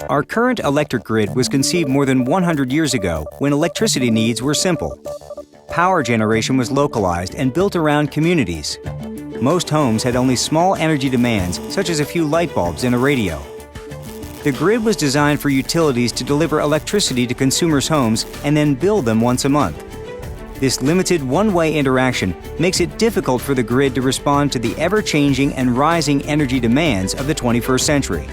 Our current electric grid was conceived more than 100 years ago when electricity needs were simple. Power generation was localized and built around communities. Most homes had only small energy demands, such as a few light bulbs and a radio. The grid was designed for utilities to deliver electricity to consumers' homes and then bill them once a month. This limited one-way interaction makes it difficult for the grid to respond to the ever-changing and rising energy demands of the 21st century.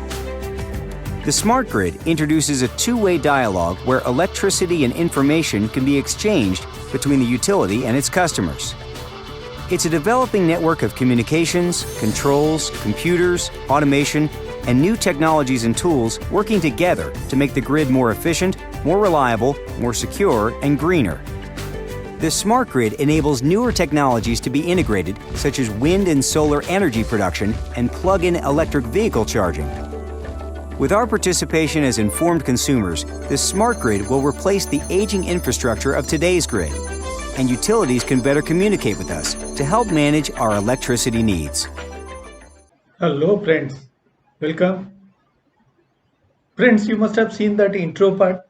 The smart grid introduces a two-way dialogue where electricity and information can be exchanged between the utility and its customers. It's a developing network of communications, controls, computers, automation, and new technologies and tools working together to make the grid more efficient, more reliable, more secure, and greener. The smart grid enables newer technologies to be integrated, such as wind and solar energy production and plug-in electric vehicle charging. With our participation as informed consumers, the smart grid will replace the aging infrastructure of today's grid, and utilities can better communicate with us to help manage our electricity needs. Hello friends, welcome. Friends, you must have seen that intro part,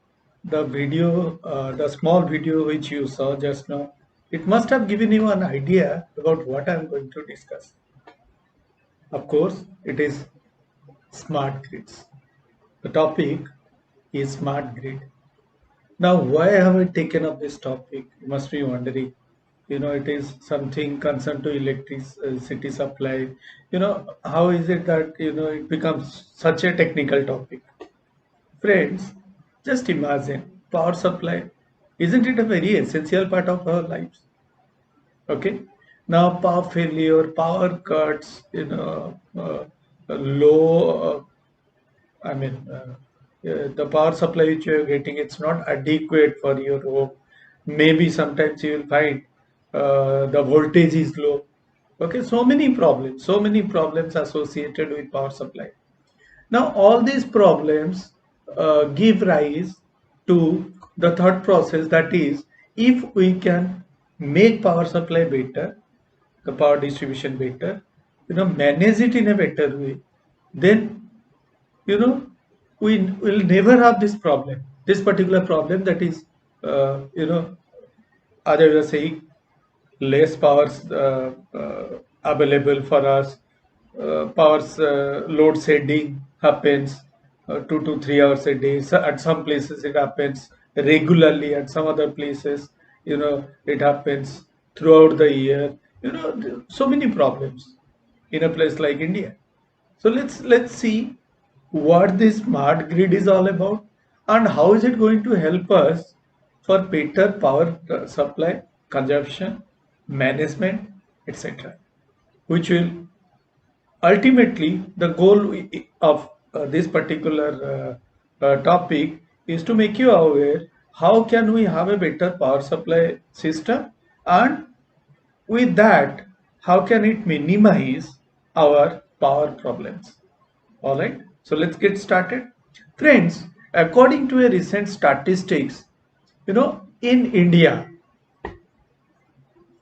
the video, the small video which you saw just now. It must have given you an idea about what I am going to discuss. Of course, it is smart grids. The topic is smart grid. Now, why have I taken up this topic? You must be wondering. It is something concerned to electricity supply. How is it that, it becomes such a technical topic? Friends, just imagine power supply. Isn't it a very essential part of our lives? Okay. Now, power failure, power cuts, low the power supply which you are getting, it's not adequate for your home. Maybe sometimes you will find the voltage is low. Okay, so many problems associated with power supply. Now, all these problems give rise to the third process, that is, if we can make power supply better, the power distribution better, manage it in a better way, then we will never have this particular problem, that is, as I was saying, less powers available for us, load shedding happens 2 to 3 hours a day. So at some places it happens regularly, at some other places, it happens throughout the year. So many problems in a place like India. So let's see what this smart grid is all about and how is it going to help us for better power supply, consumption, management, etc. Which will ultimately, the goal of this particular topic is to make you aware how can we have a better power supply system, and with that, how can it minimize our power problems. All right, so let's get started. Friends, according to a recent statistics, in India,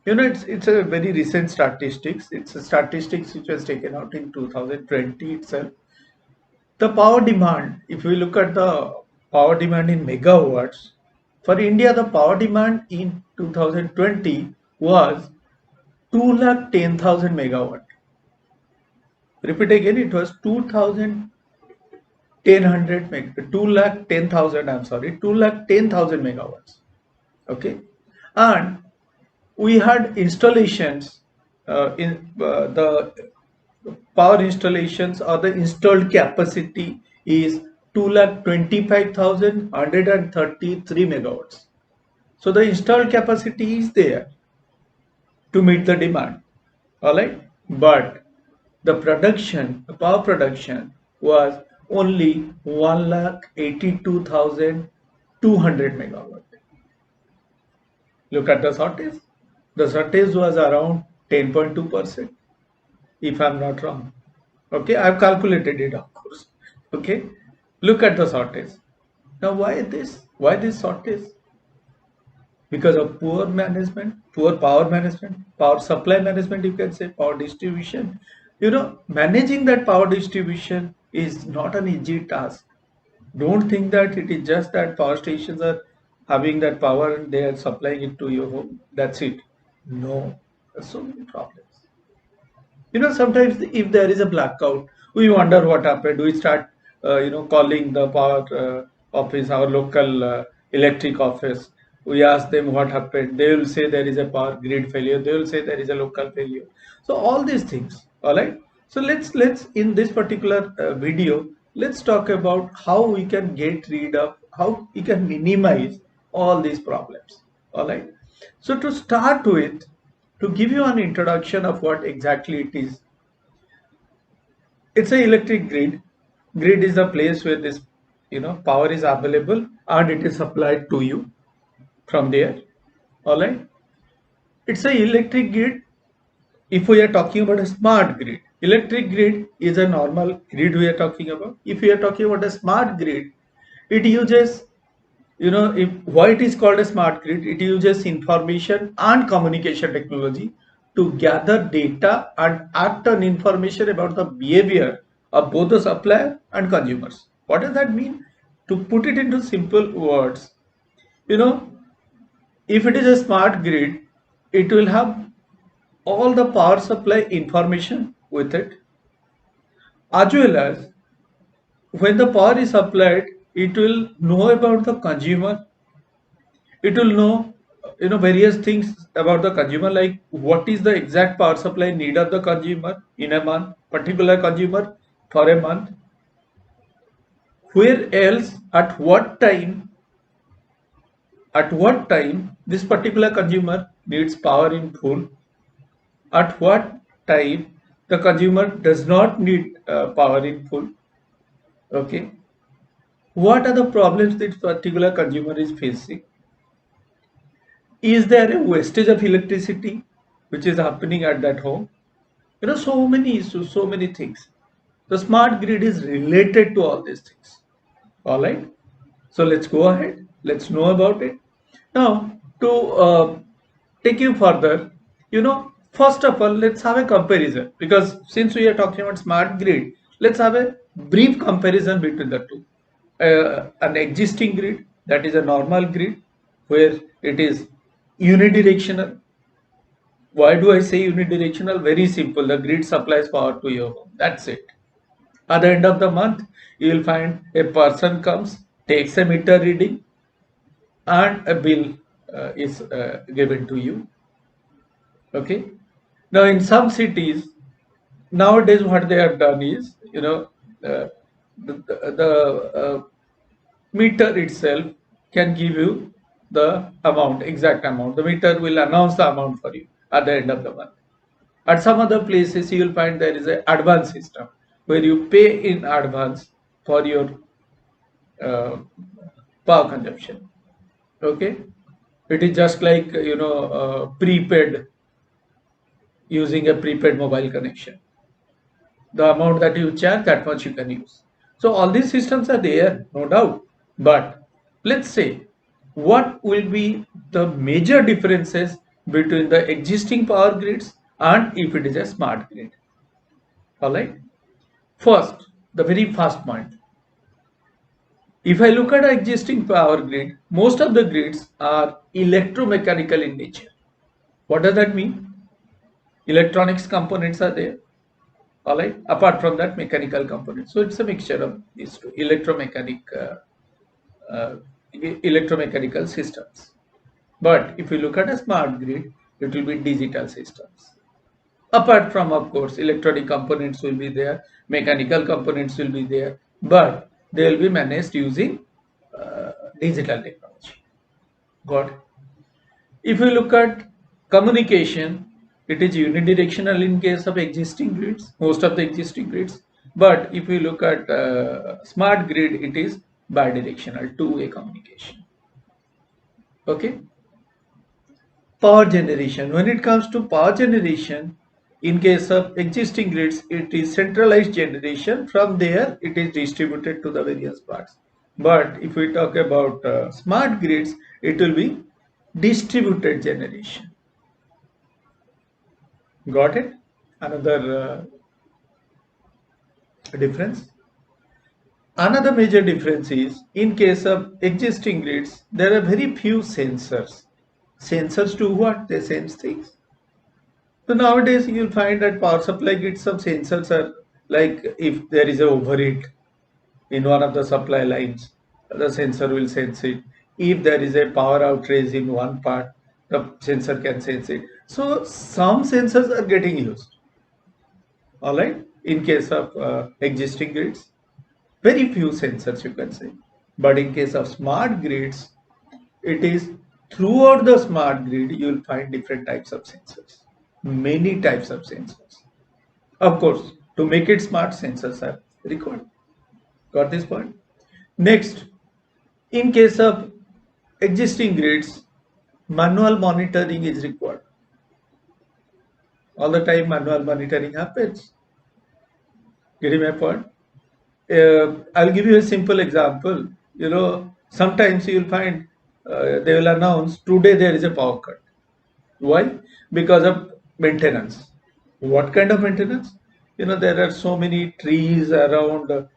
it's a very recent statistics. It's a statistics which was taken out in 2020 itself. The power demand, if we look at the power demand in megawatts, for India, the power demand in 2020 was 210,000 megawatt. Repeat again, it was 210,000 megawatts. Okay, and we had installations in the power installations, or the installed capacity is 225,133 megawatts. So the installed capacity is there to meet the demand. All right, but the power production was only 182,200 megawatt. Look at the shortage. The shortage was around 10.2%, if I'm not wrong. Okay, I've calculated it, of course. Okay, look at the shortage. Now, why this? Why this shortage? Because of poor management, poor power management, power supply management, you can say, power distribution, Managing that power distribution is not an easy task. Don't think that it is just that power stations are having that power and they are supplying it to your home. That's it. No, there's so many problems. Sometimes if there is a blackout, we wonder what happened. We start, calling the power office, our local electric office. We ask them what happened. They will say there is a power grid failure. They will say there is a local failure. So all these things, all right. So let's in this particular video, let's talk about how we can get rid of, how we can minimize all these problems. All right. So to start with, to give you an introduction of what exactly it is, it's an electric grid. Grid is the place where this power is available and it is supplied to you from there. All right. It's an electric grid. If we are talking about a smart grid, electric grid is a normal grid we are talking about. If we are talking about a smart grid, it uses, if why it is called a smart grid, it uses information and communication technology to gather data and act on information about the behavior of both the supplier and consumers. What does that mean? To put it into simple words, you know if it is a smart grid, it will have all the power supply information with it, as well as when the power is supplied, it will know about the consumer. It will know, various things about the consumer, like what is the exact power supply need of the consumer in a month, particular consumer for a month, where else, at what time this particular consumer needs power in full, at what time the consumer does not need power in full. Okay, what are the problems this particular consumer is facing? Is there a wastage of electricity which is happening at that home? So many issues, so many things. The smart grid is related to all these things. All right. So let's go ahead. Let's know about it. Now, to take you further, first of all, let's have a comparison, because since we are talking about smart grid, let's have a brief comparison between the two. An existing grid, that is a normal grid, where it is unidirectional. Why do I say unidirectional? Very simple. The grid supplies power to your home. That's it. At the end of the month, you will find a person comes, takes a meter reading, and a bill is given to you. Okay. Now, in some cities, nowadays, what they have done is, the meter itself can give you the amount, exact amount. The meter will announce the amount for you at the end of the month. At some other places, you will find there is an advance system where you pay in advance for your uh, power consumption. Okay, it is just like prepaid, using a prepaid mobile connection. The amount that you charge, that much you can use. So all these systems are there, no doubt. But let's say, what will be the major differences between the existing power grids and if it is a smart grid? All right. First, the very first point. If I look at an existing power grid, most of the grids are electromechanical in nature. What does that mean? Electronics components are there. All right. Apart from that, mechanical components. So it's a mixture of these two, electromechanical systems. But if you look at a smart grid, it will be digital systems. Apart from, of course, electronic components will be there, mechanical components will be there, but they will be managed using digital technology. Got it? If we look at communication, it is unidirectional in case of existing grids, most of the existing grids. But if we look at smart grid, it is bidirectional, two-way communication. Okay. Power generation. When it comes to power generation, in case of existing grids, it is centralized generation. From there, it is distributed to the various parts. But if we talk about smart grids, it will be distributed generation. Got it? Another difference. Another major difference is in case of existing grids, there are very few sensors. Sensors do what? They sense things. So nowadays you'll find that power supply grids, some sensors are like if there is a overheat in one of the supply lines, the sensor will sense it. If there is a power outage in one part, the sensor can sense it. So some sensors are getting used. All right. In case of existing grids, very few sensors you can say. But in case of smart grids, it is throughout the smart grid you will find different types of sensors, many types of sensors. Of course, to make it smart, sensors are required. Got this point? Next, in case of existing grids, manual monitoring is required. All the time manual monitoring happens. Getting my point? I'll give you a simple example. Sometimes you'll find they will announce today there is a power cut. Why? Because of maintenance. What kind of maintenance? There are so many trees around.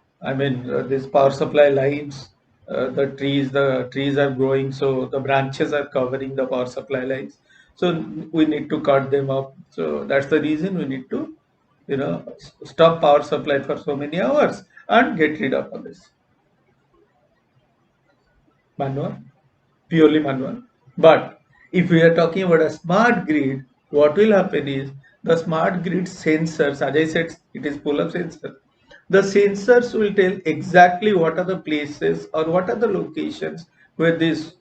These power supply lines. The trees are growing, so the branches are covering the power supply lines. So we need to cut them off. So that's the reason we need to, stop power supply for so many hours and get rid of all this. Manual, purely manual. But if we are talking about a smart grid, what will happen is the smart grid sensors, as I said, it is full of sensors. The sensors will tell exactly what are the places or what are the locations where this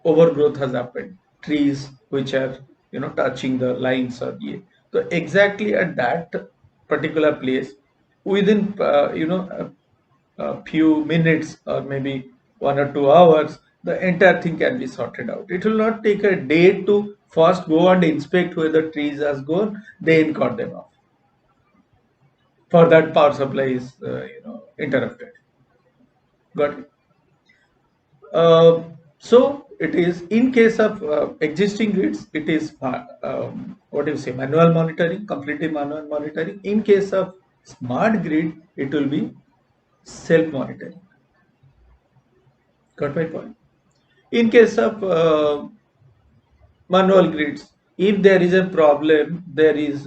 overgrowth has happened. Trees which are touching the lines or so exactly at that particular place within a few minutes or maybe 1 or 2 hours, the entire thing can be sorted out. It will not take a day to first go and inspect where the trees has gone, then cut them off. For that, power supply is interrupted. Got it? So it is in case of existing grids, it is what do you say, manual monitoring, completely manual monitoring. In case of smart grid, it will be self monitoring. Got my point? In case of manual grids, if there is a problem, there is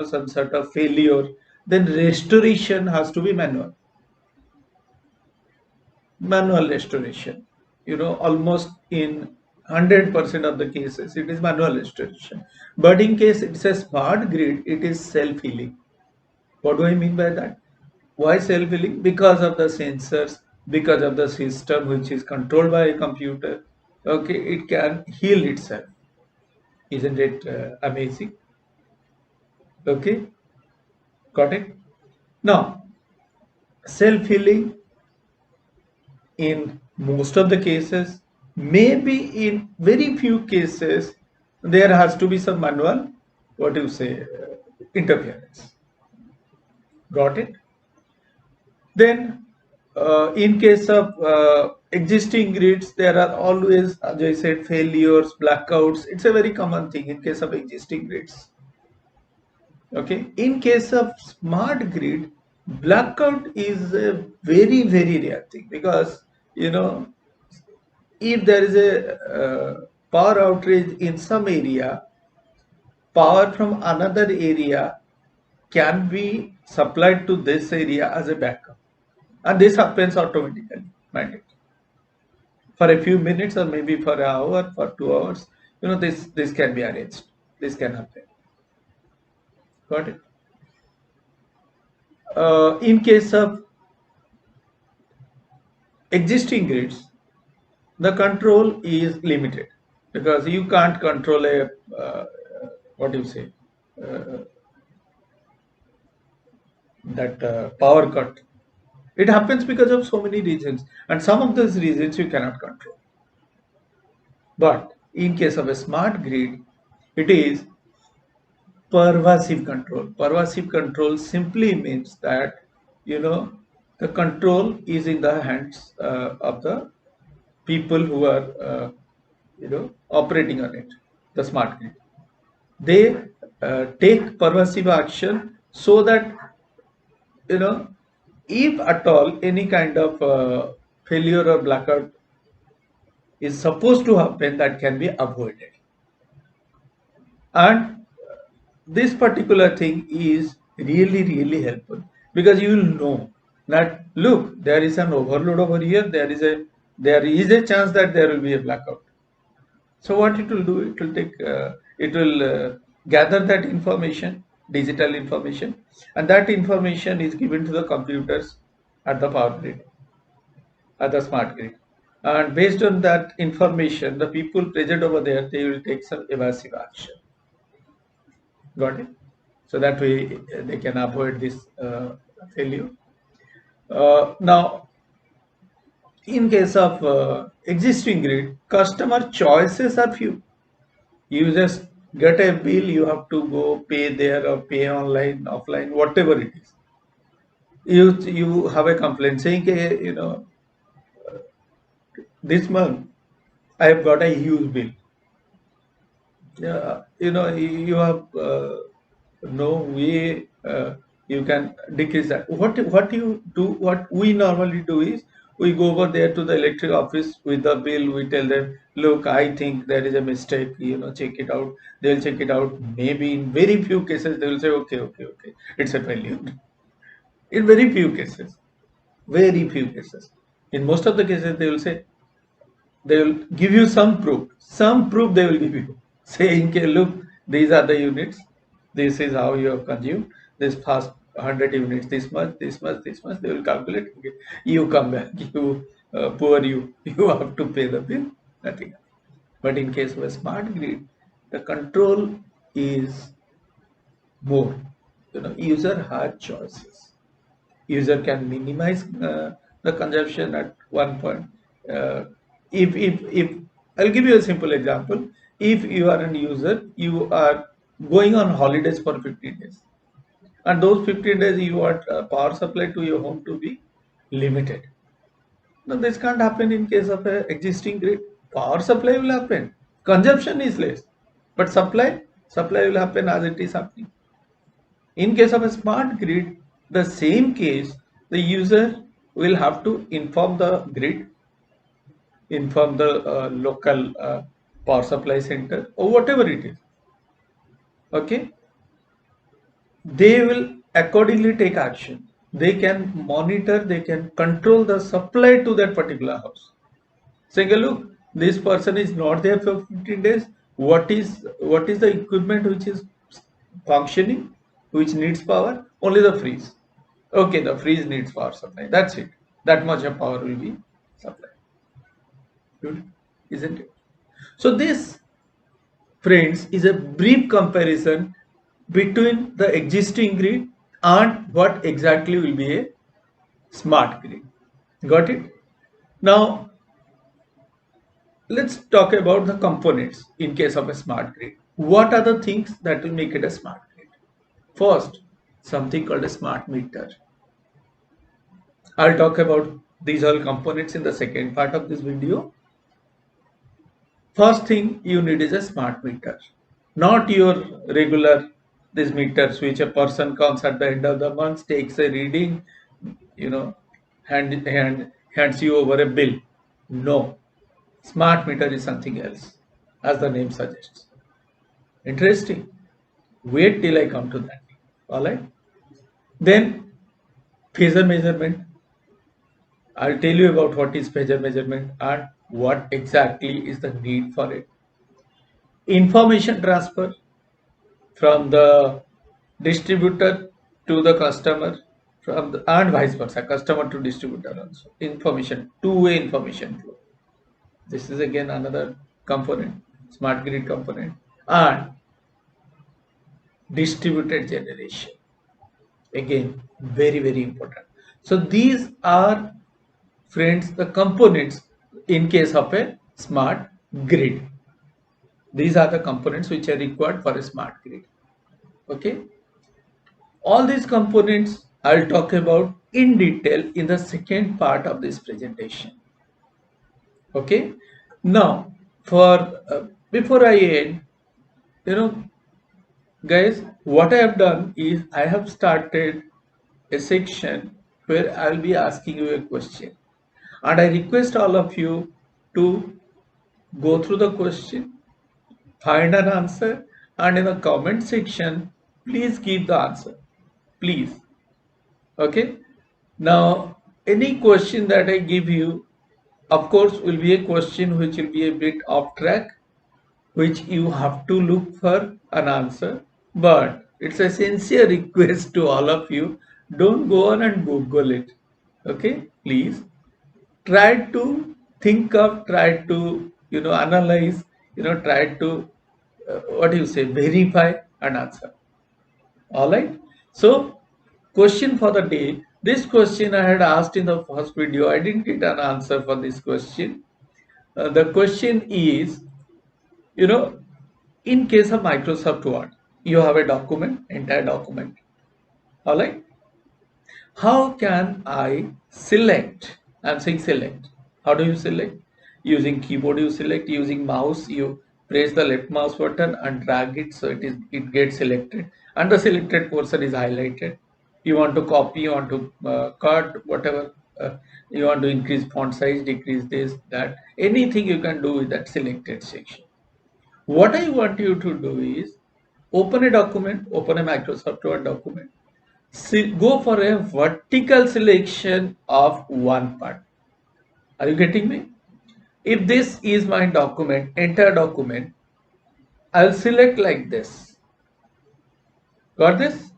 some sort of failure, then restoration has to be manual restoration. Almost in 100% of the cases it is manual restoration, but in case it's a smart grid, it is self-healing. What do I mean by that? Why self-healing? Because of the sensors, because of the system which is controlled by a computer. Okay, it can heal itself. Isn't it amazing? Okay, got it? Now, self-healing in most of the cases, maybe in very few cases, there has to be some manual, what do you say, interference. Got it? Then, in case of existing grids, there are always, as I said, failures, blackouts. It's a very common thing in case of existing grids. Okay, in case of smart grid, blackout is a very, very rare thing because if there is a power outage in some area, power from another area can be supplied to this area as a backup, and this happens automatically, mind it, for a few minutes or maybe for an hour, for 2 hours. This can be arranged. This can happen. Got it? In case of existing grids, the control is limited because you can't control a what do you say, that power cut. It happens because of so many reasons, and some of those reasons you cannot control. But in case of a smart grid, it is pervasive control. Pervasive control simply means that the control is in the hands of the people who are operating on it, the smart grid. They take pervasive action so that if at all any kind of failure or blackout is supposed to happen, that can be avoided. And this particular thing is really helpful, because you will know that look, there is an overload over here, there is a chance that there will be a blackout. So what it will do, it will gather that information, digital information, and that information is given to the computers at the power grid, at the smart grid. And based on that information, the people present over there, they will take some evasive action. Got it? So that way they can avoid this failure. Now, in case of existing grid, customer choices are few. You just get a bill, you have to go pay there or pay online, offline, whatever it is. You have a complaint saying, "Hey, this month I have got a huge bill." Yeah, you have no way you can decrease that. What you do, what we normally do is, we go over there to the electric office with the bill. We tell them, look, I think there is a mistake. Check it out. They'll check it out. Maybe in very few cases they will say, okay, it's a failure. In very few cases. In most of the cases, they will give you some proof. Some proof they will give you, saying, okay, look, these are the units. This is how you have consumed. This past 100 units, this much, this much, this much. They will calculate. Okay, you come back. You poor you. You have to pay the bill. Nothing. But in case of a smart grid, the control is more. User has choices. User can minimize the consumption at one point. If I'll give you a simple example. If you are a user, you are going on holidays for 15 days, and those 15 days you want power supply to your home to be limited. Now this can't happen in case of a existing grid. Power supply will happen, consumption is less, but supply will happen as it is happening. In case of a smart grid, the same case, the user will have to inform the grid, inform the local power supply center, or whatever it is. Okay, they will accordingly take action. They can monitor, they can control the supply to that particular house. Saying, look, this person is not there for 15 days. What is the equipment which is functioning, which needs power? Only the freeze. Okay, the freeze needs power supply. That's it. That much of power will be supplied. Good, isn't it? So this, friends, is a brief comparison between the existing grid and what exactly will be a smart grid. Got it? Now, let's talk about the components in case of a smart grid. What are the things that will make it a smart grid? First, something called a smart meter. I'll talk about these all components in the second part of this video. First thing you need is a smart meter, not your regular this meters which a person comes at the end of the month, takes a reading, hands you over a bill. No, smart meter is something else, as the name suggests. Interesting. Wait till I come to that. All right. Then phasor measurement. I'll tell you about what is phasor measurement and what exactly is the need for it. Information transfer from the distributor to the customer, and vice versa, customer to distributor also. Information, two-way information flow. This is again another component, smart grid component. And distributed generation, again very important. So these are, friends, the components in case of a smart grid. These are the components which are required for a smart grid. Okay, all these components I'll talk about in detail in the second part of this presentation. Okay, now for before I end, guys, what I have done is I have started a section where I will be asking you a question. And I request all of you to go through the question, find an answer, and in the comment section, please give the answer. Please. Okay. Now, any question that I give you, of course, will be a question which will be a bit off track, which you have to look for an answer. But it's a sincere request to all of you. Don't go on and Google it. Okay, please try to think of, try to analyze, try to what do you say, verify and answer. All right. So, question for the day. This question I had asked in the first video. I didn't get an answer for this question. The question is, you know, in case of Microsoft Word, you have a document, entire document. All right. How can I select? I'm saying select. How do you select? Using keyboard you select, using mouse you press the left mouse button and drag it so it gets selected and the selected portion is highlighted. You want to copy, you want to cut, whatever, you want to increase font size, decrease this, that, anything you can do with that selected section. What I want you to do is open a document, open a Microsoft Word document, go for a vertical selection of one part. Are you getting me? If this is my document, entire document, I'll select like this. Got this?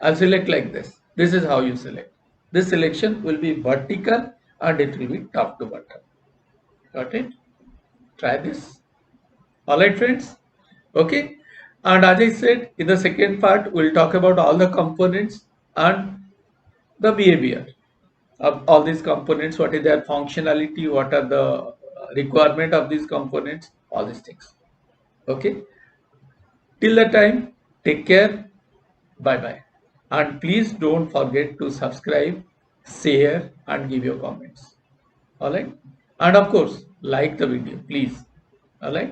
I'll select like this. This is how you select. This selection will be vertical and it will be top to bottom. Got it? Try this. All right, friends. Okay. And as I said, in the second part, we'll talk about all the components and the behavior of all these components, what is their functionality, what are the requirement of these components, all these things. Okay. Till the time, take care. Bye bye. And please don't forget to subscribe, share, and give your comments. All right. And of course, like the video, please. All right.